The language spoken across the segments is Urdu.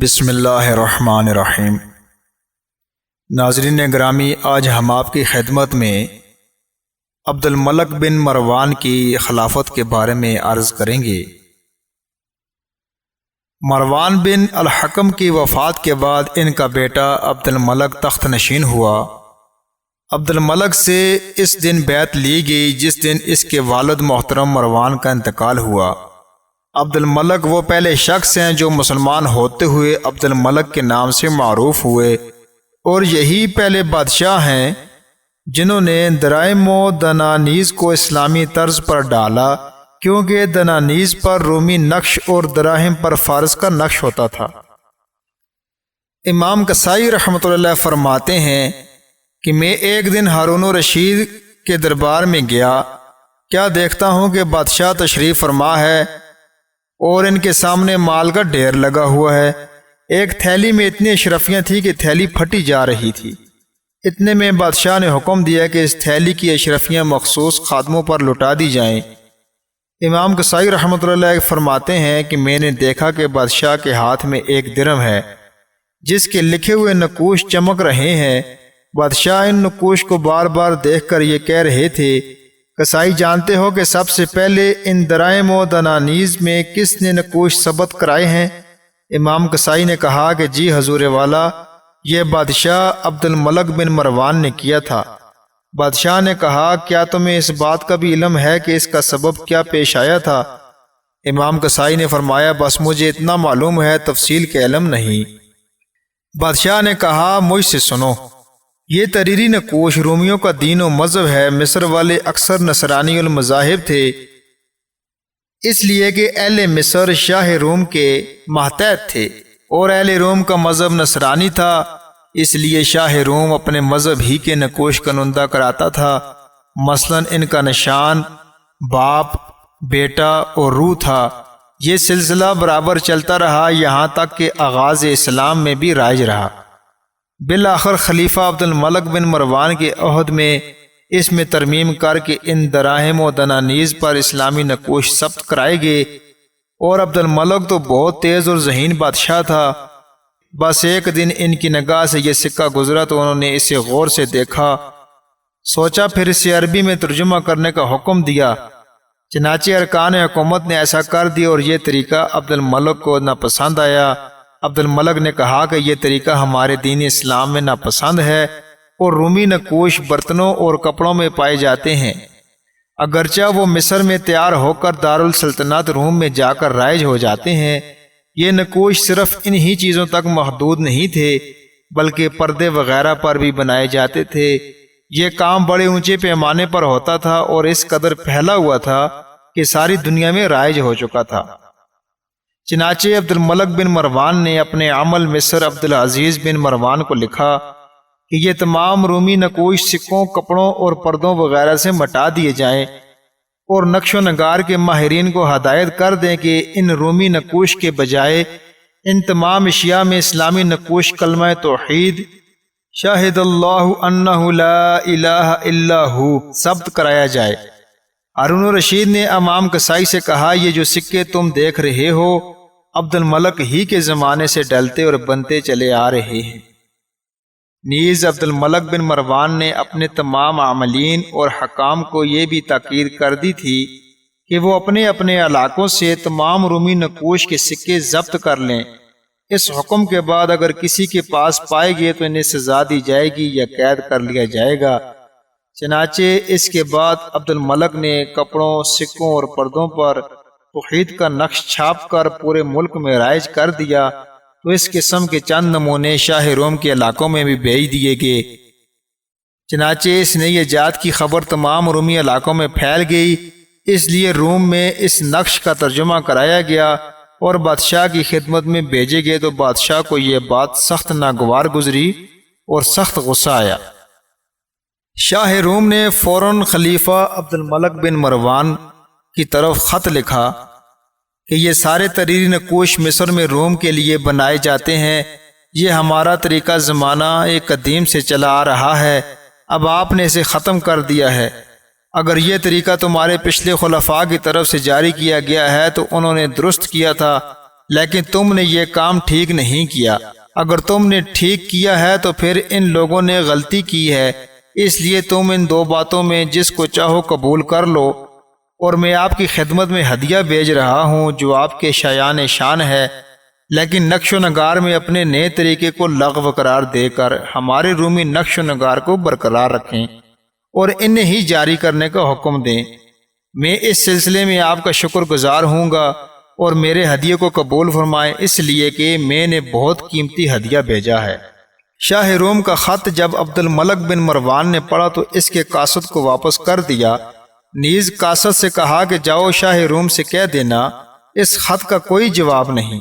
بسم اللہ الرحمن الرحیم۔ ناظرین گرامی، آج ہم آپ کی خدمت میں عبد الملک بن مروان کی خلافت کے بارے میں عرض کریں گے۔ مروان بن الحکم کی وفات کے بعد ان کا بیٹا عبد الملک تخت نشین ہوا۔ عبد الملک سے اس دن بیعت لی گئی جس دن اس کے والد محترم مروان کا انتقال ہوا۔ عبد الملک وہ پہلے شخص ہیں جو مسلمان ہوتے ہوئے عبد الملک کے نام سے معروف ہوئے، اور یہی پہلے بادشاہ ہیں جنہوں نے درائم و دنانیز کو اسلامی طرز پر ڈالا، کیونکہ دنانیز پر رومی نقش اور دراہم پر فارس کا نقش ہوتا تھا۔ امام قصائی رحمۃ اللہ فرماتے ہیں کہ میں ایک دن ہارون الرشید کے دربار میں گیا، کیا دیکھتا ہوں کہ بادشاہ تشریف فرما ہے اور ان کے سامنے مال کا ڈھیر لگا ہوا ہے۔ ایک تھیلی میں اتنی اشرفیاں تھیں کہ تھیلی پھٹی جا رہی تھی۔ اتنے میں بادشاہ نے حکم دیا کہ اس تھیلی کی اشرفیاں مخصوص خادموں پر لٹا دی جائیں۔ امام قصائی رحمۃ اللہ فرماتے ہیں کہ میں نے دیکھا کہ بادشاہ کے ہاتھ میں ایک درہم ہے جس کے لکھے ہوئے نقوش چمک رہے ہیں۔ بادشاہ ان نقوش کو بار بار دیکھ کر یہ کہہ رہے تھے، قصائی جانتے ہو کہ سب سے پہلے ان درائم و دنانیز میں کس نے نقوش ثبت کرائے ہیں؟ امام قصائی نے کہا کہ جی حضور والا، یہ بادشاہ عبد الملک بن مروان نے کیا تھا۔ بادشاہ نے کہا کیا تمہیں اس بات کا بھی علم ہے کہ اس کا سبب کیا پیش آیا تھا؟ امام قصائی نے فرمایا بس مجھے اتنا معلوم ہے، تفصیل کا علم نہیں۔ بادشاہ نے کہا مجھ سے سنو، یہ تحریری نقوش رومیوں کا دین و مذہب ہے۔ مصر والے اکثر نصرانی المذاہب تھے، اس لیے کہ اہل مصر شاہ روم کے ماتحت تھے اور اہل روم کا مذہب نصرانی تھا، اس لیے شاہ روم اپنے مذہب ہی کے نقوش کنندہ کراتا تھا۔ مثلا ان کا نشان باپ، بیٹا اور روح تھا۔ یہ سلسلہ برابر چلتا رہا یہاں تک کہ آغاز اسلام میں بھی رائج رہا۔ بالآخر خلیفہ عبد الملک بن مروان کے عہد میں اس میں ترمیم کر کے ان دراہم و دنانیز پر اسلامی نقوش ثبت کرائے گئے، اور عبد الملک تو بہت تیز اور ذہین بادشاہ تھا۔ بس ایک دن ان کی نگاہ سے یہ سکہ گزرا تو انہوں نے اسے غور سے دیکھا، سوچا، پھر اسے عربی میں ترجمہ کرنے کا حکم دیا۔ چنانچہ ارکان حکومت نے ایسا کر دیا اور یہ طریقہ عبد الملک کو ناپسند آیا۔ عبد الملک نے کہا کہ یہ طریقہ ہمارے دین اسلام میں ناپسند ہے، اور رومی نقوش برتنوں اور کپڑوں میں پائے جاتے ہیں۔ اگرچہ وہ مصر میں تیار ہو کر دارالسلطنت روم میں جا کر رائج ہو جاتے ہیں، یہ نقوش صرف انہی چیزوں تک محدود نہیں تھے بلکہ پردے وغیرہ پر بھی بنائے جاتے تھے۔ یہ کام بڑے اونچے پیمانے پر ہوتا تھا اور اس قدر پھیلا ہوا تھا کہ ساری دنیا میں رائج ہو چکا تھا۔ چنانچہ عبد الملک بن مروان نے اپنے عمل مصر عبد العزیز بن مروان کو لکھا کہ یہ تمام رومی نقوش سکوں، کپڑوں اور پردوں وغیرہ سے مٹا دیے جائیں، اور نقش و نگار کے ماہرین کو ہدایت کر دیں کہ ان رومی نقوش کے بجائے ان تمام اشیاء میں اسلامی نقوش کلمہ توحید شاہد اللہ انہ لا الہ الا ہو ثبت کرایا جائے۔ ہارون الرشید نے امام قصائی سے کہا یہ جو سکے تم دیکھ رہے ہو عبد الملک ہی کے زمانے سے ڈلتے اور بنتے چلے آ رہے ہیں۔ نیز عبد الملک بن مروان نے اپنے تمام عاملین اور حکام کو یہ بھی تاکید کر دی تھی کہ وہ اپنے اپنے علاقوں سے تمام رومی نقوش کے سکے ضبط کر لیں۔ اس حکم کے بعد اگر کسی کے پاس پائے گئے تو انہیں سزا دی جائے گی یا قید کر لیا جائے گا۔ چنانچہ اس کے بعد عبد الملک نے کپڑوں، سکوں اور پردوں پر توحید کا نقش چھاپ کر پورے ملک میں رائج کر دیا، تو اس قسم کے چند نمونے شاہ روم کے علاقوں میں بھی بھیج دیے گئے۔ چنانچہ اس نئی ایجاد کی خبر تمام رومی علاقوں میں پھیل گئی، اس لیے روم میں اس نقش کا ترجمہ کرایا گیا اور بادشاہ کی خدمت میں بھیجے گئے، تو بادشاہ کو یہ بات سخت ناگوار گزری اور سخت غصہ آیا۔ شاہ روم نے فوراً خلیفہ عبد الملک بن مروان کی طرف خط لکھا کہ یہ سارے تحریری نقوش مصر میں روم کے لیے بنائے جاتے ہیں، یہ ہمارا طریقہ زمانہ قدیم سے چلا آ رہا ہے، اب آپ نے اسے ختم کر دیا ہے۔ اگر یہ طریقہ تمہارے پچھلے خلفاء کی طرف سے جاری کیا گیا ہے تو انہوں نے درست کیا تھا، لیکن تم نے یہ کام ٹھیک نہیں کیا۔ اگر تم نے ٹھیک کیا ہے تو پھر ان لوگوں نے غلطی کی ہے، اس لیے تم ان دو باتوں میں جس کو چاہو قبول کر لو، اور میں آپ کی خدمت میں ہدیہ بھیج رہا ہوں جو آپ کے شایان شان ہے، لیکن نقش و نگار میں اپنے نئے طریقے کو لغو قرار دے کر ہمارے رومی نقش و نگار کو برقرار رکھیں اور انہیں ہی جاری کرنے کا حکم دیں۔ میں اس سلسلے میں آپ کا شکر گزار ہوں گا، اور میرے ہدیے کو قبول فرمائیں، اس لیے کہ میں نے بہت قیمتی ہدیہ بھیجا ہے۔ شاہ روم کا خط جب عبد الملک بن مروان نے پڑھا تو اس کے قاصد کو واپس کر دیا، نیز قاصد سے کہا کہ جاؤ شاہ روم سے کہہ دینا اس خط کا کوئی جواب نہیں،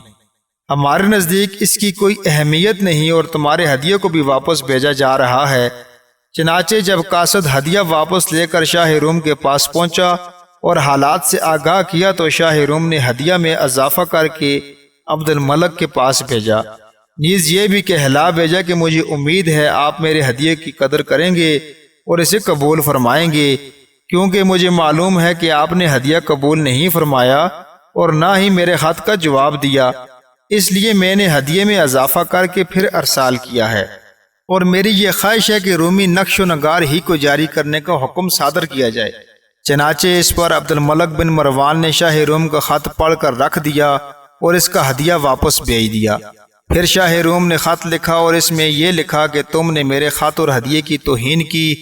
ہمارے نزدیک اس کی کوئی اہمیت نہیں اور تمہارے ہدیے کو بھی واپس بھیجا جا رہا ہے۔ چنانچہ جب قاصد ہدیہ واپس لے کر شاہ روم کے پاس پہنچا اور حالات سے آگاہ کیا تو شاہ روم نے ہدیہ میں اضافہ کر کے عبد الملک کے پاس بھیجا، نیز یہ بھی کہلا بھیجا کہ مجھے امید ہے آپ میرے ہدیے کی قدر کریں گے اور اسے قبول فرمائیں گے، کیونکہ مجھے معلوم ہے کہ آپ نے ہدیہ قبول نہیں فرمایا اور نہ ہی میرے خط کا جواب دیا، اس لیے میں نے ہدیے میں اضافہ کر کے پھر ارسال کیا ہے، اور میری یہ خواہش ہے کہ رومی نقش و نگار ہی کو جاری کرنے کا حکم صادر کیا جائے۔ چنانچہ اس پر عبد الملک بن مروان نے شاہ روم کا خط پڑھ کر رکھ دیا اور اس کا ہدیہ واپس بھیج دیا۔ پھر شاہ روم نے خط لکھا اور اس میں یہ لکھا کہ تم نے میرے خط اور ہدیے کی توہین کی،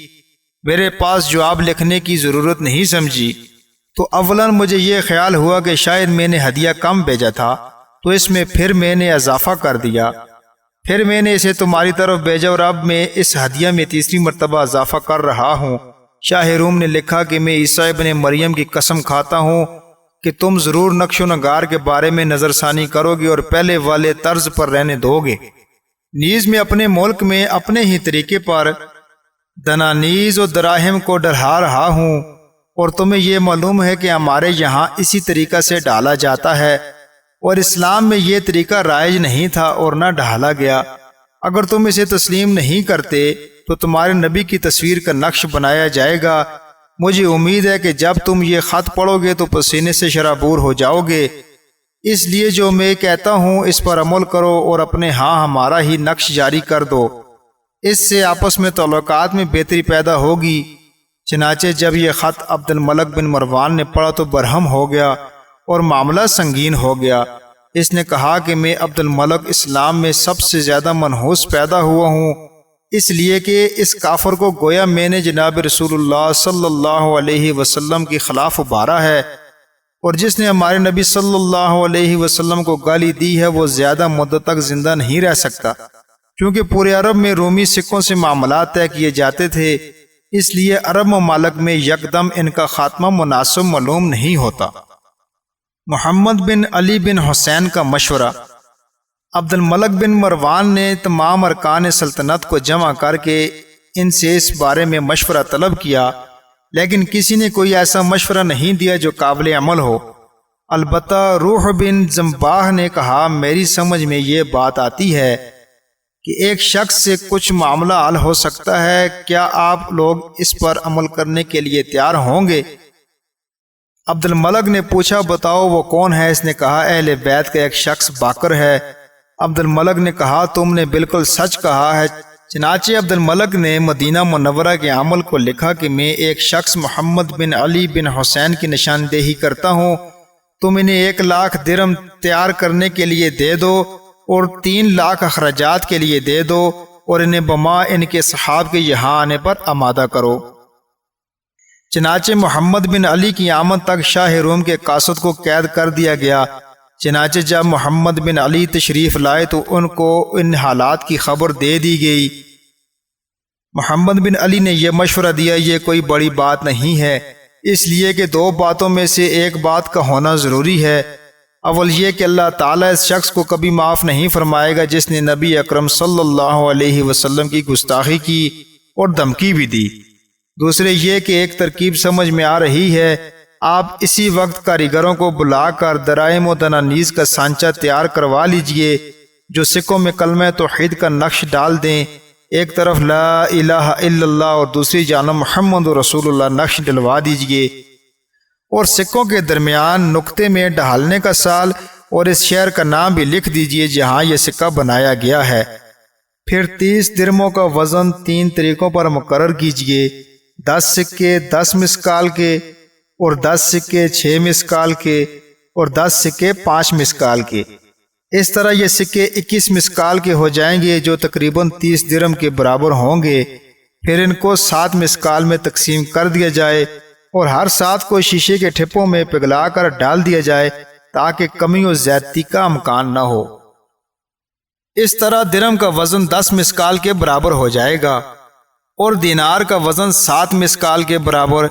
میرے پاس جواب لکھنے کی ضرورت نہیں سمجھی، تو اولاً مجھے یہ خیال ہوا کہ شاید میں نے ہدیہ کم بھیجا تھا، تو اس میں پھر میں نے اضافہ کر دیا، پھر میں نے اسے تمہاری طرف بھیجا اور اب میں اس ہدیہ میں تیسری مرتبہ اضافہ کر رہا ہوں۔ شاہ روم نے لکھا کہ میں عیسیٰ ابن مریم کی قسم کھاتا ہوں کہ تم ضرور نقش و نگار کے بارے میں نظر ثانی کرو گے اور پہلے والے طرز پر رہنے دو گے، نیز میں اپنے ملک میں اپنے ہی طریقے پر دنانیز و دراہم کو ڈھا رہا ہوں، اور تمہیں یہ معلوم ہے کہ ہمارے یہاں اسی طریقہ سے ڈالا جاتا ہے، اور اسلام میں یہ طریقہ رائج نہیں تھا اور نہ ڈھالا گیا۔ اگر تم اسے تسلیم نہیں کرتے تو تمہارے نبی کی تصویر کا نقش بنایا جائے گا۔ مجھے امید ہے کہ جب تم یہ خط پڑھو گے تو پسینے سے شرابور ہو جاؤ گے، اس لیے جو میں کہتا ہوں اس پر عمل کرو اور اپنے ہاں ہمارا ہی نقش جاری کر دو، اس سے آپس میں تعلقات میں بہتری پیدا ہوگی۔ چنانچہ جب یہ خط عبد الملک بن مروان نے پڑھا تو برہم ہو گیا اور معاملہ سنگین ہو گیا۔ اس نے کہا کہ میں عبد الملک اسلام میں سب سے زیادہ منحوس پیدا ہوا ہوں، اس لیے کہ اس کافر کو گویا میں نے جناب رسول اللہ صلی اللہ علیہ وسلم کی خلاف ابھارا ہے، اور جس نے ہمارے نبی صلی اللہ علیہ وسلم کو گالی دی ہے وہ زیادہ مدت تک زندہ نہیں رہ سکتا، کیونکہ پورے عرب میں رومی سکوں سے معاملات طے کیے جاتے تھے، اس لیے عرب ممالک میں یکدم ان کا خاتمہ مناسب معلوم نہیں ہوتا۔ محمد بن علی بن حسین کا مشورہ۔ عبد الملک بن مروان نے تمام ارکان سلطنت کو جمع کر کے ان سے اس بارے میں مشورہ طلب کیا، لیکن کسی نے کوئی ایسا مشورہ نہیں دیا جو قابل عمل ہو۔ البتہ روح بن زمباہ نے کہا، میری سمجھ میں یہ بات آتی ہے کہ ایک شخص سے کچھ معاملہ حل ہو سکتا ہے، کیا آپ لوگ اس پر عمل کرنے کے لیے تیار ہوں گے؟ عبد الملک نے پوچھا، بتاؤ وہ کون ہے؟ اس نے کہا، اہل بیت کا ایک شخص باقر ہے۔ عبد الملک نے کہا، تم نے بالکل سچ کہا ہے۔ چنانچہ عبد الملک نے مدینہ منورہ کے عمل کو لکھا کہ میں ایک شخص محمد بن علی بن حسین کی نشاندہی کرتا ہوں، تم انہیں 1,00,000 درہم تیار کرنے کے لیے دے دو اور 3,00,000 اخراجات کے لیے دے دو، اور انہیں بما ان کے صحاب کے یہاں آنے پر آمادہ کرو۔ چنانچہ محمد بن علی کی آمد تک شاہ روم کے قاصد کو قید کر دیا گیا۔ چنانچہ جب محمد بن علی تشریف لائے تو ان کو ان حالات کی خبر دے دی گئی۔ محمد بن علی نے یہ مشورہ دیا، یہ کوئی بڑی بات نہیں ہے، اس لیے کہ 2 باتوں میں سے ایک بات کا ہونا ضروری ہے۔ اول یہ کہ اللہ تعالیٰ اس شخص کو کبھی معاف نہیں فرمائے گا جس نے نبی اکرم صلی اللہ علیہ وسلم کی گستاخی کی اور دھمکی بھی دی۔ دوسرے یہ کہ ایک ترکیب سمجھ میں آ رہی ہے، آپ اسی وقت کاریگروں کو بلا کر دراہم و دنانیز کا سانچہ تیار کروا لیجئے جو سکوں میں کلمہ توحید کا نقش ڈال دیں، ایک طرف لا الہ الا اللہ اور دوسری جانب محمد رسول اللہ نقش ڈلوا دیجئے، اور سکوں کے درمیان نقطے میں ڈھالنے کا سال اور اس شہر کا نام بھی لکھ دیجئے جہاں یہ سکہ بنایا گیا ہے۔ پھر 30 درموں کا وزن 3 طریقوں پر مقرر کیجئے، 10 سکے 10 مسکال کے، اور 10 سکے 6 مسکال کے، اور 10 سکے 5 مسکال کے۔ اس طرح یہ سکے 21 مسکال کے ہو جائیں گے جو تقریباً 30 درم کے برابر ہوں گے۔ پھر ان کو 7 مسکال میں تقسیم کر دیا جائے اور ہر 7 کو شیشے کے ٹھپوں میں پگھلا کر ڈال دیا جائے تاکہ کمی و زیادتی کا امکان نہ ہو۔ اس طرح درم کا وزن 10 مسکال کے برابر ہو جائے گا اور دینار کا وزن 7 مسکال کے برابر۔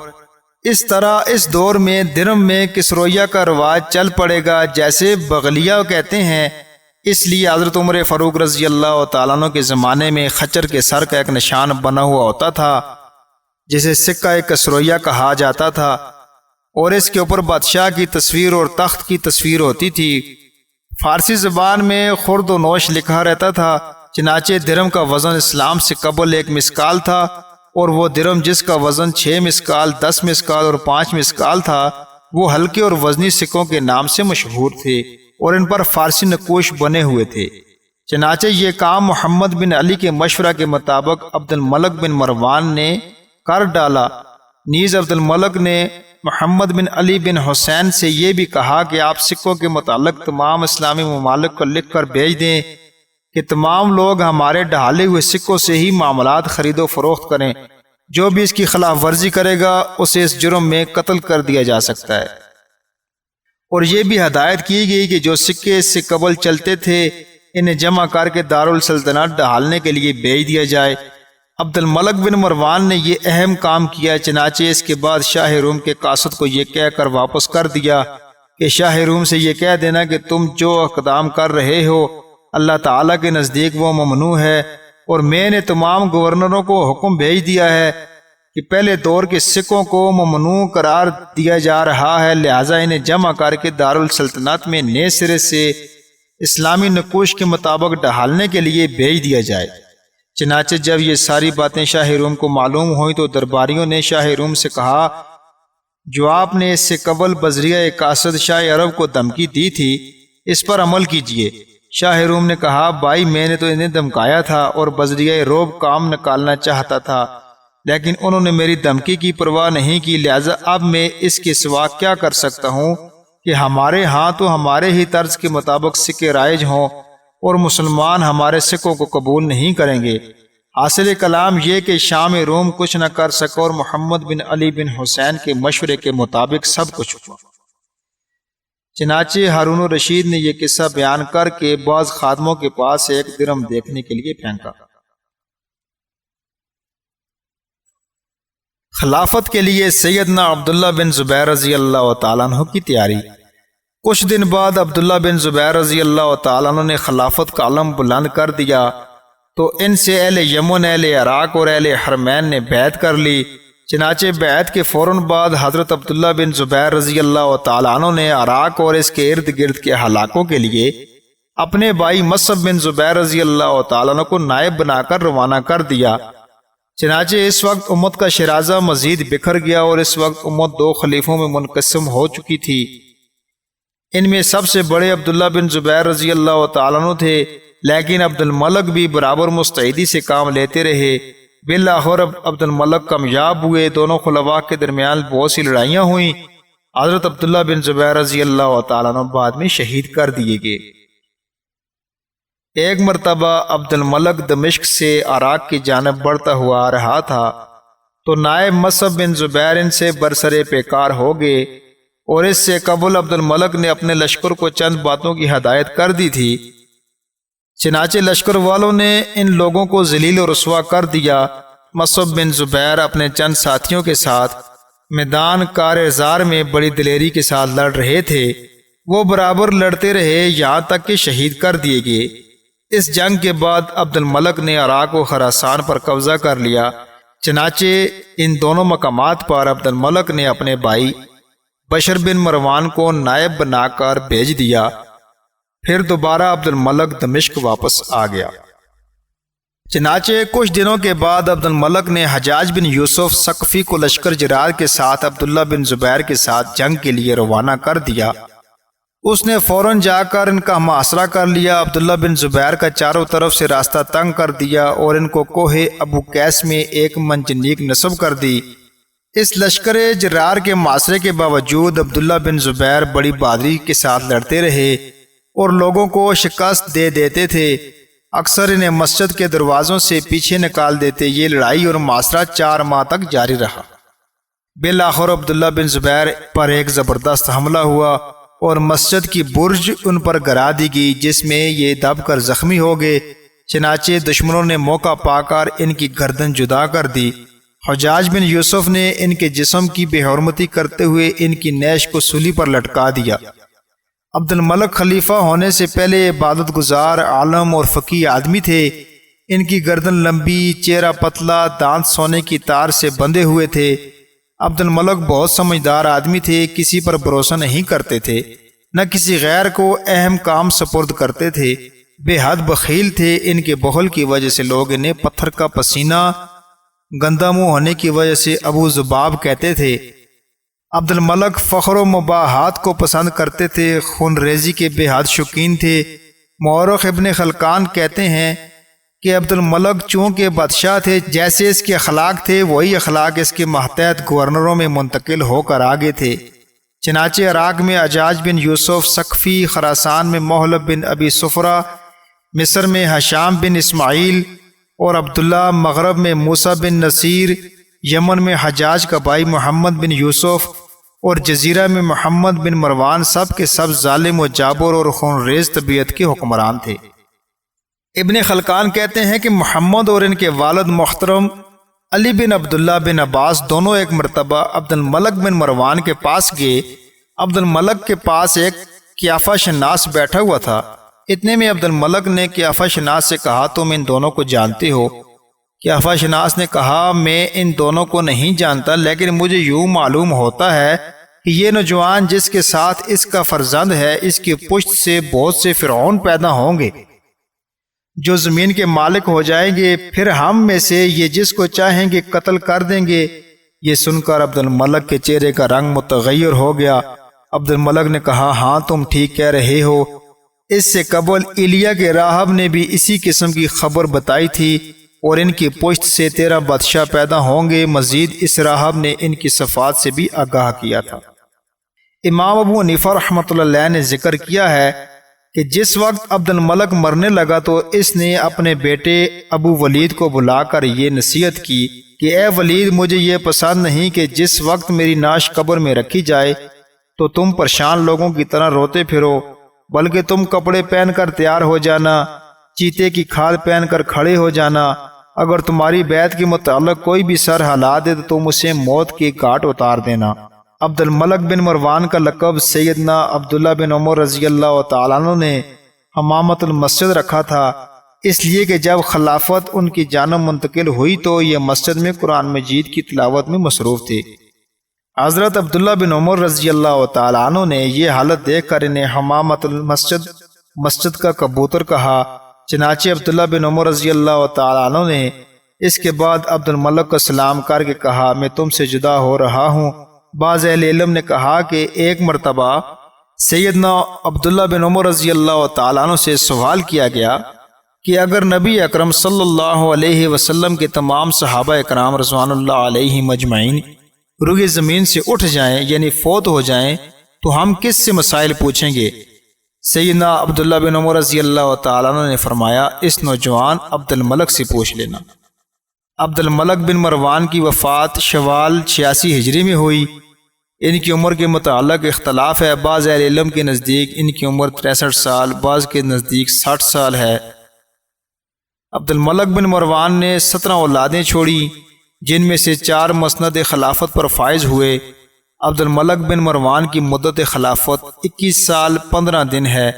اس طرح اس دور میں درم میں کسرویہ کا رواج چل پڑے گا جیسے بغلیہ کہتے ہیں۔ اس لیے حضرت عمر فاروق رضی اللہ تعالیٰ عنہ کے زمانے میں خچر کے سر کا ایک نشان بنا ہوا ہوتا تھا جسے سکہ کسرویہ کہا جاتا تھا، اور اس کے اوپر بادشاہ کی تصویر اور تخت کی تصویر ہوتی تھی۔ فارسی زبان میں خرد و نوش لکھا رہتا تھا، چنانچہ درم کا وزن اسلام سے قبل 1 مسکال تھا، اور وہ درم جس کا وزن 6 مسکال 10 مسکال اور 5 مسکال تھا وہ ہلکے اور وزنی سکوں کے نام سے مشہور تھے اور ان پر فارسی نقوش بنے ہوئے تھے۔ چنانچہ یہ کام محمد بن علی کے مشورہ کے مطابق عبد الملک بن مروان نے کر ڈالا۔ نیز عبد الملک نے محمد بن علی بن حسین سے یہ بھی کہا کہ آپ سکوں کے متعلق تمام اسلامی ممالک کو لکھ کر بھیج دیں کہ تمام لوگ ہمارے ڈھالے ہوئے سکوں سے ہی معاملات خرید و فروخت کریں، جو بھی اس کی خلاف ورزی کرے گا اسے اس جرم میں قتل کر دیا جا سکتا ہے۔ اور یہ بھی ہدایت کی گئی کہ جو سکے اس سے قبل چلتے تھے انہیں جمع کر کے دارالسلطنت ڈھالنے کے لیے بھیج دیا جائے۔ عبد الملک بن مروان نے یہ اہم کام کیا، چنانچہ اس کے بعد شاہ روم کے قاصد کو یہ کہہ کر واپس کر دیا کہ شاہ روم سے یہ کہہ دینا کہ تم جو اقدام کر رہے ہو اللہ تعالیٰ کے نزدیک وہ ممنوع ہے، اور میں نے تمام گورنروں کو حکم بھیج دیا ہے کہ پہلے دور کے سکوں کو ممنوع قرار دیا جا رہا ہے، لہٰذا انہیں جمع کر کے دارالسلطنت میں نئے سرے سے اسلامی نقوش کے مطابق ڈھالنے کے لیے بھیج دیا جائے۔ چنانچہ جب یہ ساری باتیں شاہ روم کو معلوم ہوئیں تو درباریوں نے شاہ روم سے کہا جو آپ نے اس سے قبل بذریعہ قاصد شاہ عرب کو دھمکی دی تھی اس پر عمل کیجئے۔ شاہ روم نے کہا بھائی میں نے تو انہیں دھمکایا تھا اور بذریعہ روب کام نکالنا چاہتا تھا، لیکن انہوں نے میری دھمکی کی پرواہ نہیں کی، لہٰذا اب میں اس کے سوا کیا کر سکتا ہوں کہ ہمارے ہاں تو ہمارے ہی طرز کے مطابق سکے رائج ہوں اور مسلمان ہمارے سکوں کو قبول نہیں کریں گے۔ حاصل کلام یہ کہ شام روم کچھ نہ کر سکا اور محمد بن علی بن حسین کے مشورے کے مطابق سب کچھ ہوا۔ چنانچہ ہارون الرشید نے یہ قصہ بیان کر کے بعض خادموں کے پاس 1 درم دیکھنے کے لیے پھینکا۔ خلافت کے لیے سیدنا عبداللہ بن زبیر رضی اللہ تعالیٰ عنہ کی تیاری۔ کچھ دن بعد عبداللہ بن زبیر رضی اللہ تعالیٰ عنہ نے خلافت کا علم بلند کر دیا تو ان سے اہل یمن، اہل عراق اور اہل حرمین نے بیعت کر لی۔ چنانچہ بیعت کے فوراً بعد حضرت عبداللہ بن زبیر رضی اللہ تعالیٰ عنہ نے عراق اور اس کے ارد گرد کے علاقوں کے لیے اپنے بھائی مصعب بن زبیر رضی اللہ تعالیٰ عنہ کو نائب بنا کر روانہ کر دیا۔ چنانچہ اس وقت امت کا شرازہ مزید بکھر گیا اور اس وقت امت 2 خلیفوں میں منقسم ہو چکی تھی۔ ان میں سب سے بڑے عبداللہ بن زبیر رضی اللہ تعالیٰ عنہ تھے، لیکن عبد الملک بھی برابر مستعدی سے کام لیتے رہے۔ بالآخر عبد الملک کامیاب ہوئے۔ دونوں خلفاء کے درمیان بہت سی لڑائیاں ہوئیں۔ حضرت عبداللہ بن زبیر رضی اللہ تعالیٰ عنہ بعد میں شہید کر دیے گئے۔ ایک مرتبہ عبد الملک دمشق سے عراق کی جانب بڑھتا ہوا آ رہا تھا تو نائب مصعب بن زبیر ان سے برسرے پیکار ہو گئے، اور اس سے قبل عبد الملک نے اپنے لشکر کو چند باتوں کی ہدایت کر دی تھی۔ چنانچہ لشکر والوں نے ان لوگوں کو ذلیل و رسوا کر دیا۔ مصعب بن زبیر اپنے چند ساتھیوں کے ساتھ میدان کارزار میں بڑی دلیری کے ساتھ لڑ رہے تھے۔ وہ برابر لڑتے رہے یہاں تک کہ شہید کر دیے گئے۔ اس جنگ کے بعد عبد الملک نے عراق و خراسان پر قبضہ کر لیا۔ چنانچہ ان دونوں مقامات پر عبد الملک نے اپنے بھائی بشر بن مروان کو نائب بنا کر بھیج دیا۔ پھر دوبارہ عبد الملک دمشق واپس آ گیا۔ چنانچہ کچھ دنوں کے بعد عبد الملک نے حجاج بن یوسف ثقفی کو لشکر جرار کے ساتھ عبداللہ بن زبیر کے ساتھ جنگ کے لیے روانہ کر دیا۔ اس نے فوراً جا کر ان کا محاصرہ کر لیا، عبداللہ بن زبیر کا چاروں طرف سے راستہ تنگ کر دیا اور ان کو کوہ ابو قیس میں ایک منجنیق نصب کر دی۔ اس لشکر جرار کے محاصرے کے باوجود عبداللہ بن زبیر بڑی بہادری کے ساتھ لڑتے رہے اور لوگوں کو شکست دے دیتے تھے، اکثر انہیں مسجد کے دروازوں سے پیچھے نکال دیتے۔ یہ لڑائی اور محاصرہ 4 ماہ تک جاری رہا۔ بالآخر عبداللہ بن زبیر پر ایک زبردست حملہ ہوا اور مسجد کی برج ان پر گرا دی گئی، جس میں یہ دب کر زخمی ہو گئے۔ چنانچہ دشمنوں نے موقع پا کر ان کی گردن جدا کر دی۔ حجاج بن یوسف نے ان کے جسم کی بے حرمتی کرتے ہوئے ان کی نیش کو سولی پر لٹکا دیا۔ عبد الملک خلیفہ ہونے سے پہلے عبادت گزار، عالم اور فقیہ آدمی تھے۔ ان کی گردن لمبی، چہرہ پتلا، دانت سونے کی تار سے بندھے ہوئے تھے۔ عبد الملک بہت سمجھدار آدمی تھے، کسی پر بھروسہ نہیں کرتے تھے، نہ کسی غیر کو اہم کام سپرد کرتے تھے، بے حد بخیل تھے۔ ان کے بخل کی وجہ سے لوگ انہیں پتھر کا پسینہ، گندا منہ ہونے کی وجہ سے ابو ذباب کہتے تھے۔ عبد الملک فخر و مباحات کو پسند کرتے تھے، خون ریزی کے بے حد شوقین تھے۔ مورخ ابن خلقان کہتے ہیں کہ عبد الملک چونکہ بادشاہ تھے، جیسے اس کے اخلاق تھے وہی اخلاق اس کے ماتحت گورنروں میں منتقل ہو کر آگے تھے۔ چنانچہ عراق میں حجاج بن یوسف ثقفی، خراسان میں محلب بن ابی صفرہ، مصر میں ہشام بن اسماعیل اور عبداللہ، مغرب میں موسیٰ بن نصیر، یمن میں حجاج کا بھائی محمد بن یوسف اور جزیرہ میں محمد بن مروان سب کے سب ظالم و جابر اور خون ریز طبیعت کے حکمران تھے۔ ابن خلقان کہتے ہیں کہ محمد اور ان کے والد محترم علی بن عبداللہ بن عباس دونوں ایک مرتبہ عبد الملک بن مروان کے پاس گئے۔ عبد الملک کے پاس ایک قیافہ شناس بیٹھا ہوا تھا۔ اتنے میں عبد الملک نے قیافہ شناس سے کہا، تم ان دونوں کو جانتے ہو؟ قیافہ شناس نے کہا، میں ان دونوں کو نہیں جانتا، لیکن مجھے یوں معلوم ہوتا ہے کہ یہ نوجوان جس کے ساتھ اس کا فرزند ہے، اس کی پشت سے بہت سے فرعون پیدا ہوں گے جو زمین کے مالک ہو جائیں گے، پھر ہم میں سے یہ جس کو چاہیں گے قتل کر دیں گے۔ یہ سن کر عبد الملک کے چہرے کا رنگ متغیر ہو گیا۔ عبد الملک نے کہا، ہاں تم ٹھیک کہہ رہے ہو، اس سے قبل ایلیا کے راہب نے بھی اسی قسم کی خبر بتائی تھی اور ان کی پشت سے 13 بادشاہ پیدا ہوں گے۔ مزید اس راہب نے ان کی صفات سے بھی آگاہ کیا تھا۔ امام ابو حنیفہ رحمۃ اللہ علیہ نے ذکر کیا ہے کہ جس وقت عبد الملک مرنے لگا تو اس نے اپنے بیٹے ابو ولید کو بلا کر یہ نصیحت کی کہ اے ولید، مجھے یہ پسند نہیں کہ جس وقت میری نعش قبر میں رکھی جائے تو تم پریشان لوگوں کی طرح روتے پھرو، بلکہ تم کپڑے پہن کر تیار ہو جانا، چیتے کی کھال پہن کر کھڑے ہو جانا۔ اگر تمہاری بیعت کے متعلق کوئی بھی سر ہلا دے تو تم اسے موت کی گھاٹ اتار دینا۔ عبد الملک بن مروان کا لقب سیدنا عبداللہ بن عمر رضی اللہ تعالیٰ عنہ نے حمامت المسجد رکھا تھا، اس لیے کہ جب خلافت ان کی جانب منتقل ہوئی تو یہ مسجد میں قرآن مجید کی تلاوت میں مصروف تھے۔ حضرت عبداللہ بن عمر رضی اللہ تعالیٰ عنہ نے یہ حالت دیکھ کر انہیں حمامت المسجد، مسجد کا کبوتر کہا۔ چنانچہ عبداللہ بن عمر رضی اللہ تعالیٰ عنہ نے اس کے بعد عبد الملک کو سلام کر کے کہا، میں تم سے جدا ہو رہا ہوں۔ بعض اہل علم نے کہا کہ ایک مرتبہ سیدنا عبداللہ بن عمر رضی اللہ تعالیٰ عنہ سے سوال کیا گیا کہ اگر نبی اکرم صلی اللہ علیہ وسلم کے تمام صحابہ اکرام رضوان اللہ علیہ مجمعین روئے زمین سے اٹھ جائیں، یعنی فوت ہو جائیں، تو ہم کس سے مسائل پوچھیں گے؟ سیدنا عبداللہ بن عمر رضی اللہ تعالیٰ عنہ نے فرمایا، اس نوجوان عبد الملک سے پوچھ لینا۔ عبد الملک بن مروان کی وفات شوال 86 ہجری میں ہوئی۔ ان کی عمر کے متعلق اختلاف ہے، بعض اہل علم کے نزدیک ان کی عمر 63 سال، بعض کے نزدیک 60 سال ہے۔ عبد الملک بن مروان نے 17 اولادیں چھوڑی، جن میں سے 4 مسند خلافت پر فائز ہوئے۔ عبد الملک بن مروان کی مدت خلافت 21 سال 15 دن ہے،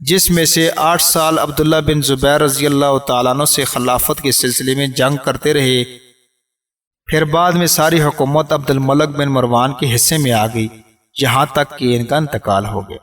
جس میں سے 8 سال عبداللہ بن زبیر رضی اللہ تعالیٰ عنہ سے خلافت کے سلسلے میں جنگ کرتے رہے۔ پھر بعد میں ساری حکومت عبد الملک بن مروان کے حصے میں آ گئی، یہاں تک کہ ان کا انتقال ہو گیا۔